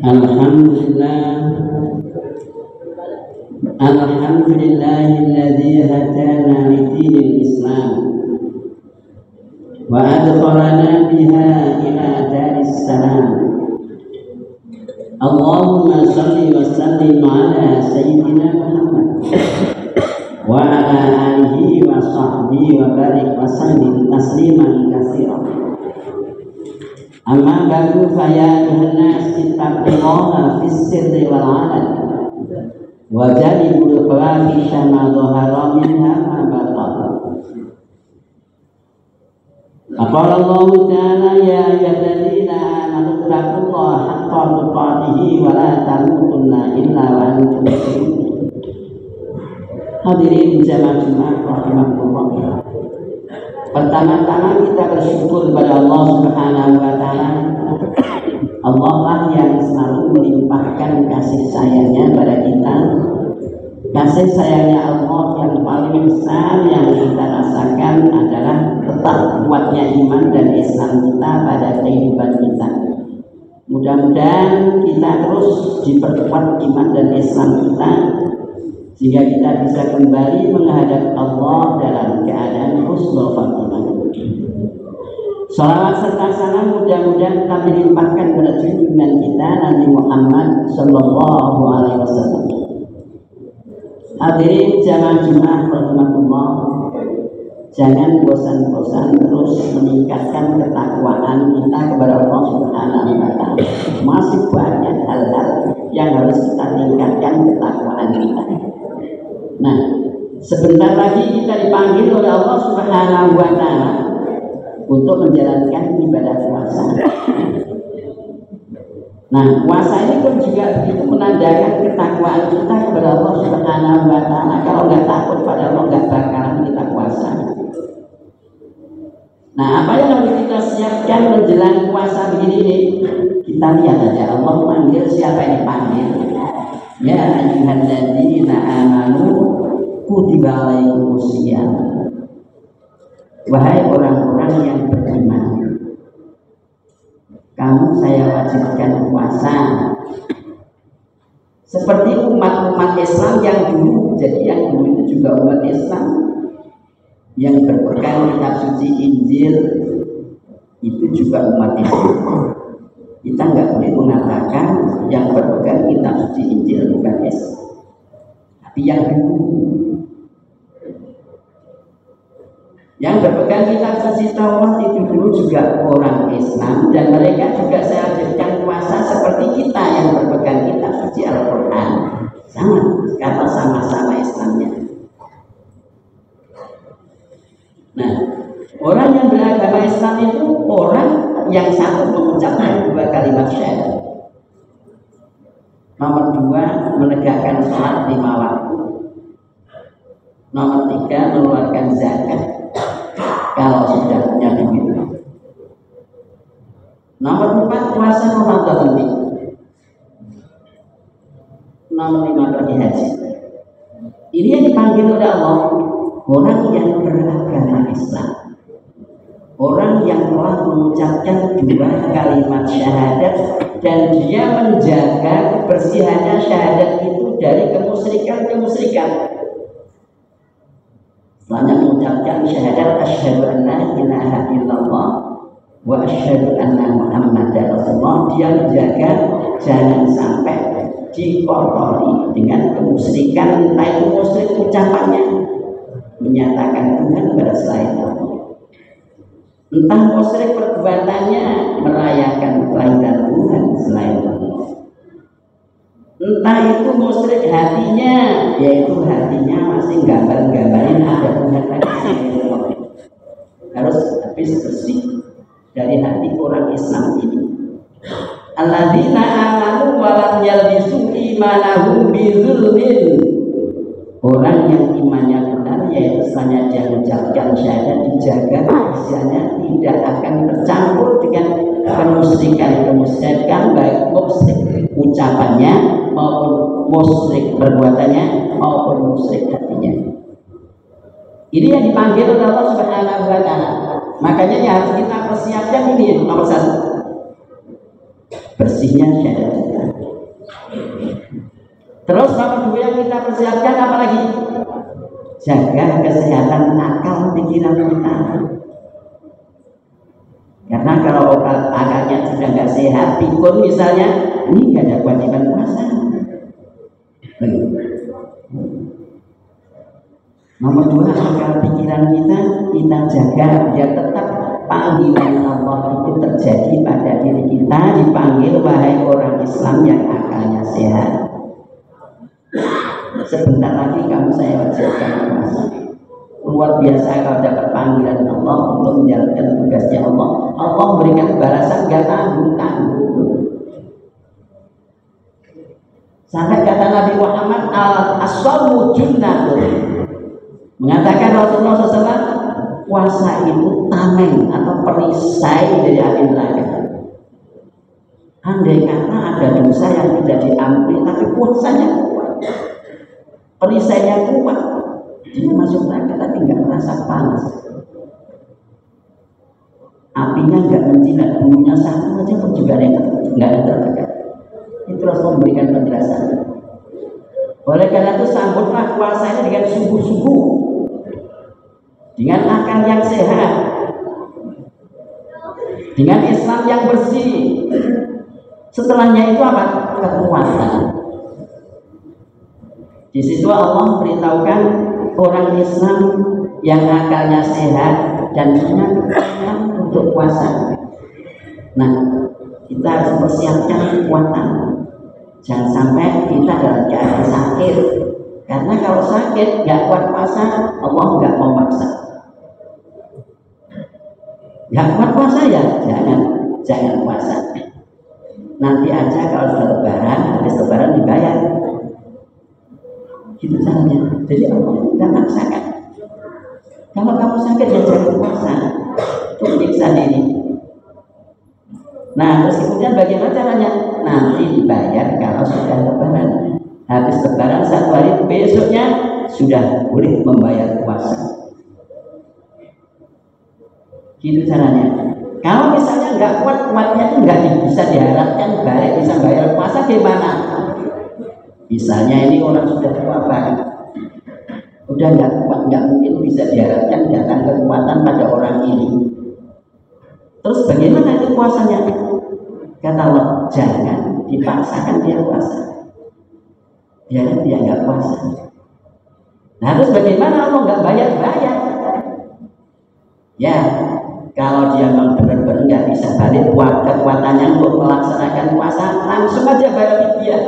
Alhamdulillahilladzi hadana lidinil Islam wa adkhalana biha ila daris salam. Allahumma salli wa sallim ala sayyidina Muhammad wa ala alihi wa sahbihi wa barik wa sallim tasliman katsiran. Amma ba'du fa ya ayyuhannas ittaqullaha fis sirri wal 'alan wa janibul fawahisha ma dhahara minha ma batana. Qala Allah ta'ala ya ayyuhalladzina amanu taqullaha haqqa tuqatih wa la tamutunna illa wa antum muslimun. Hadirin jamaah Jumat rahimakumullah. Pertama-tama kita bersyukur kepada Allah Subhanahu wa taala. Allah lah yang selalu melimpahkan kasih sayangnya pada kita. Kasih sayangnya Allah yang paling besar yang kita rasakan adalah tetap kuatnya iman dan Islam kita pada kehidupan kita. Mudah-mudahan kita terus diperkuat iman dan Islam kita sehingga kita bisa kembali menghadap Allah dalam keadaan husnul khatimah. Salawat serta salam mudah-mudahan tetap dilimpahkan pada junjungan kita Nabi Muhammad sallallahu alaihi wasallam. Hadirin jamaah Jumat rahimakumullah, jangan bosan-bosan terus meningkatkan ketakwaan kita kepada Allah Subhanahu wa taala. Masih banyak hal-hal yang harus kita tingkatkan ketakwaan kita. Nah, sebentar lagi kita dipanggil oleh Allah Subhanahu wa taala untuk menjalankan ibadah puasa. Nah, puasa ini pun juga begitu menandakan ketakwaan kita kepada Allah Subhanahu wa taala. Kalau nggak takut pada Allah, nggak bakalan kita puasa. Nah, apa yang harus kita siapkan menjelang puasa begini? Kita lihat aja Allah panggil siapa yang dipanggil. Ya ayyuhalladzina amanu kutiba alaikumusiyam. Wahai orang-orang yang beriman, kamu saya wajibkan puasa. Seperti umat-umat Islam yang dulu, jadi yang dulu itu juga umat Islam yang berpegang kitab suci Injil, itu juga umat Islam. Kita nggak boleh mengatakan yang berpegang kitab suci Injil bukan Islam, tapi yang dulu. Yang berpegang kitab suci Taurat itu dulu juga orang Islam, dan mereka juga saya ajarkan puasa seperti kita yang berpegang kitab suci Al-Quran. Sama, kata sama-sama Islamnya. Nah, orang yang beragama Islam itu orang yang satu mengucapkan dua kalimat syahadat. Nomor dua, menegakkan sholat 5 waktu. Nomor 3, mengeluarkan zakat kalau sudah punya duit. Nomor 4, puasa Ramadan. Nomor 5, pergi haji. Ini yang dipanggil oleh Allah, orang yang beragama Islam, orang yang telah mengucapkan 2 kalimat syahadat dan dia menjaga kebersihannya syahadat itu dari kemusyrikan. Selanjutnya mengucapkan syahadat asyhadu an la ilaha illallah wa asyhadu anna muhammadar rasulullah. Dia menjaga jangan sampai dikotori dengan kemusyrikan, entah itu musyrik ucapannya menyatakan Tuhan pada selain Allah, entah musyrik perbuatannya merayakan kelahiran Tuhan selain Allah, entah itu musyrik hatinya, yaitu hatinya masih gambar-gambarin ada Tuhan lagi. Harus habis bersih dari hati orang Islam ini. Alladzina amanu wa lam yalbisu imanahum bidzulmin. Orang yang imannya benar, yaitu setelahnya dia mengucapkan syahadat, dijaga kebersihannya, tidak akan tercampur dengan kemusyrikan baik musyrik ucapannya maupun musyrik perbuatannya maupun musyrik hatinya. Ini yang dipanggil oleh Allah Subhanahu wa taala. Makanya yang harus kita persiapkan ini nomor 1, bersihnya syahadat kita. Terus nomor 2 yang kita persiapkan apa lagi? Jaga kesehatan akal pikiran kita. Karena kalau akalnya sudah nggak sehat, pikun misalnya, ini nggak ada kewajiban puasa. Nomor 2, akal pikiran kita jaga biar tetap panggilan Allah itu terjadi pada diri kita, dipanggil wahai orang Islam yang akalnya sehat. Sebentar lagi kamu saya wajibkan puasa. Luar biasa kalau dapat panggilan Allah untuk menjalankan tugasnya Allah. Allah memberikan balasan gak tanggung-tanggung. Sampai kata Nabi Muhammad as-shawmu junnatun, mengatakan Rasulullah SAW, puasa itu tameng atau perisai dari api neraka. Andai kata ada dosa yang tidak diampuni tapi puasanya kuat, perisainya kuat, dia masuk neraka tapi nggak merasa panas, apinya nggak menjilat, bulunya satu aja pun juga nggak ada terbakar. Itu Rasul memberikan penjelasan. Oleh karena itu sambutlah puasanya dengan sungguh-sungguh, dengan akal yang sehat, dengan Islam yang bersih. Setelahnya itu apa? Kekuatan. Di situ Allah beritahukan orang Islam yang akalnya sehat dan punya kekuatan untuk puasa. Nah, kita harus mempersiapkan kekuatan. Jangan sampai kita dalam keadaan sakit. Karena kalau sakit nggak kuat puasa, Allah nggak mau maksa. Nggak kuat puasa ya, jangan puasa. Nanti aja kalau sudah lebaran, habis lebaran dibayar. Gitu caranya. Jadi Allah tidak maksakan. Kalau kamu sakit ya jangan puasa, itu menyiksa diri. Nah, terus kemudian bagaimana caranya? Nanti dibayar kalau sudah lebaran. Habis lebaran 1 hari, besoknya sudah boleh membayar puasa. Gitu caranya. Kalau misalnya nggak kuat-kuatnya itu nggak bisa diharapkan balik bisa bayar puasa, gimana? Misalnya ini orang sudah tua banget, udah nggak kuat, nggak mungkin bisa diharapkan datang kekuatan pada orang ini. Terus bagaimana itu puasanya? Kata Allah, jangan dipaksakan dia puasa, biar dia nggak puasa. Nah terus bagaimana Allah nggak bayar? Ya, kalau dia memang benar-benar nggak bisa balik kekuatannya untuk melaksanakan puasa, langsung aja bayar fidyah.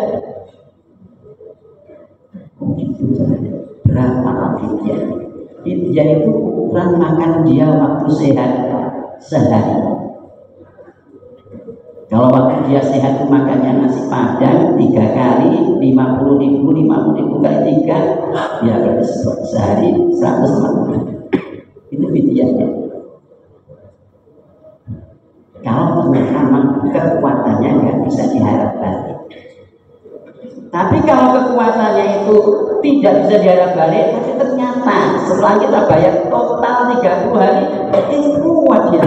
Begitu caranya. Berapa fidyah? Fidyah itu ukuran makan dia waktu sehat sehari. Kalau waktu dia sehat makannya nasi padang 3 kali 50.000 kali 3, ya berarti sehari 140. Itu fidyahnya. Kalau ternyata kekuatannya nggak bisa diharap balik. Tapi kalau kekuatannya itu tidak bisa diharap balik, tapi ternyata setelah kita bayar total 30 hari, itu kuat dia.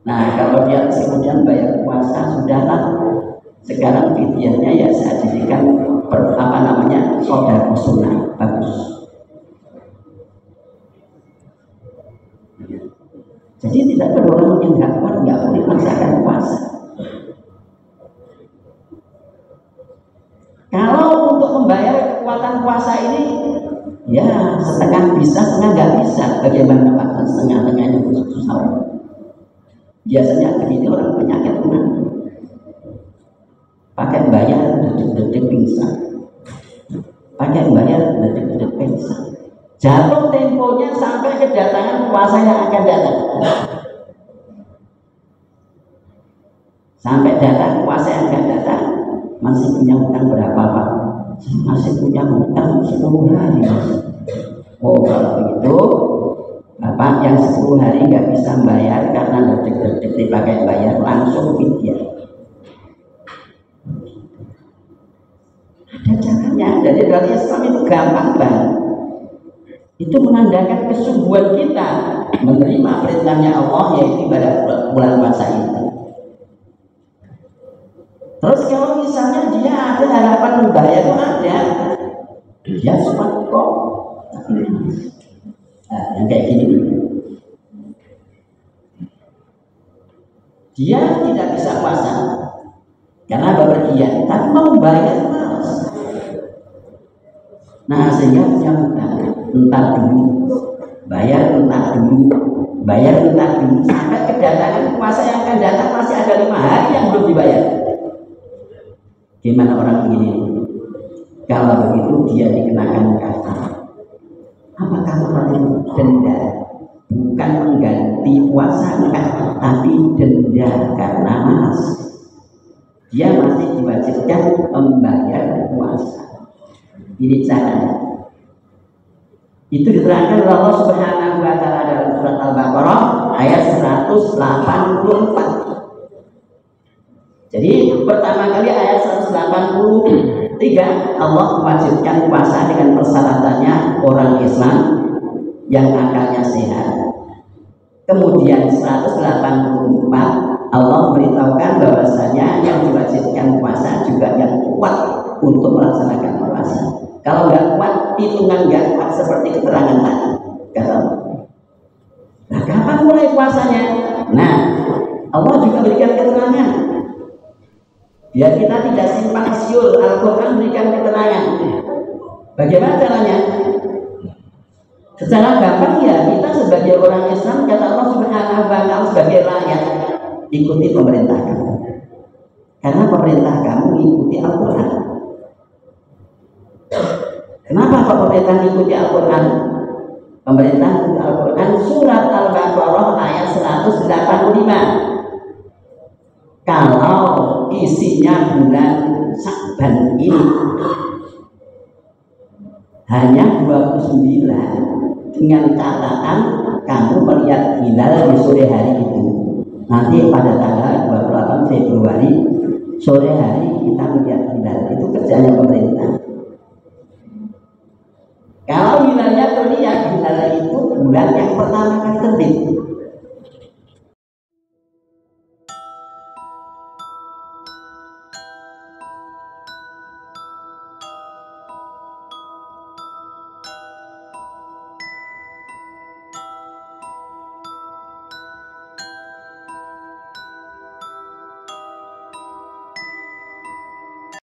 Nah, kalau dia kemudian bayar puasa, sudahlah. Sekarang fidyahnya ya saya jadikan sedekah sunnah, bagus. Jadi tidak perlu orang yang nggak kuat nggak boleh melaksanakan puasa. Kalau untuk membayar kekuatan puasa ini, ya setengah bisa, setengah nggak bisa. Bagaimana Pak? Setengah-tengahnya susah. Biasanya begini orang penyakit mana? Pakai bayar detik-detik pingsan. Pakai bayar detik-detik pingsan. Jatuh temponya sampai kedatangan puasa yang akan datang. Sampai datang puasa yang akan datang, masih punya hutang berapa Pak? Masih punya hutang 10 hari. Oh kalau begitu, Bapak yang 10 hari nggak bisa bayar karena detik-detik dipakai bayar, langsung fidyah. Ada caranya. Jadi dari Islam itu gampang banget. Itu menandakan kesungguhan kita menerima perintahnya Allah, yaitu pada bulan puasa itu. Terus kalau misalnya dia ada harapan membayar itu ada, dia sempat kok. Nah, yang kayak gini, dia tidak bisa puasa karena bepergian, tapi mau bayar malas. Nah, sehingga punya hutang, entar dulu, bayar entar dulu, bayar entar dulu, sampai kedatangan puasa yang akan datang masih ada 5 hari yang belum dibayar. Gimana orang begini? Kalau begitu dia dikenakan kafar. Apa kafarnya? Denda. Bukan mengganti puasa, tapi denda karena malas. Dia masih diwajibkan membayar puasa. Ini caranya. Itu diterangkan oleh Allah Subhanahu wa taala dalam surat Al-Baqarah ayat 184. Jadi pertama kali ayat 183 Allah mewajibkan puasa dengan persyaratannya orang Islam yang akalnya sehat. Kemudian 184 Allah memberitahukan bahwasanya yang diwajibkan puasa juga yang kuat untuk melaksanakan puasa. Kalau nggak kuat, hitungan nggak kuat seperti keterangan tadi. Kata nah, kapan mulai puasanya? Nah, Allah juga berikan keterangan. Biar kita tidak simpang siur, Al-Quran berikan keterangan. Bagaimana caranya? Secara gampang ya, kita sebagai orang Islam, kata Allah Subhanahu wa taala, sebagai rakyat, ikuti pemerintah kamu. Karena pemerintah kamu ikuti Al-Quran. Kenapa Pak pemerintah ikuti Al-Quran? Pemerintah ikuti Al-Quran surat Al-Baqarah ayat 185. Kalau isinya bulan Sya'ban ini hanya 29 dengan catatan kamu melihat hilal di sore hari itu, nanti pada tanggal 28 Februari sore hari kita melihat hilal, itu kerjanya pemerintah. Kalau hilalnya terlihat, hilal itu bulan yang pertama kali terbit,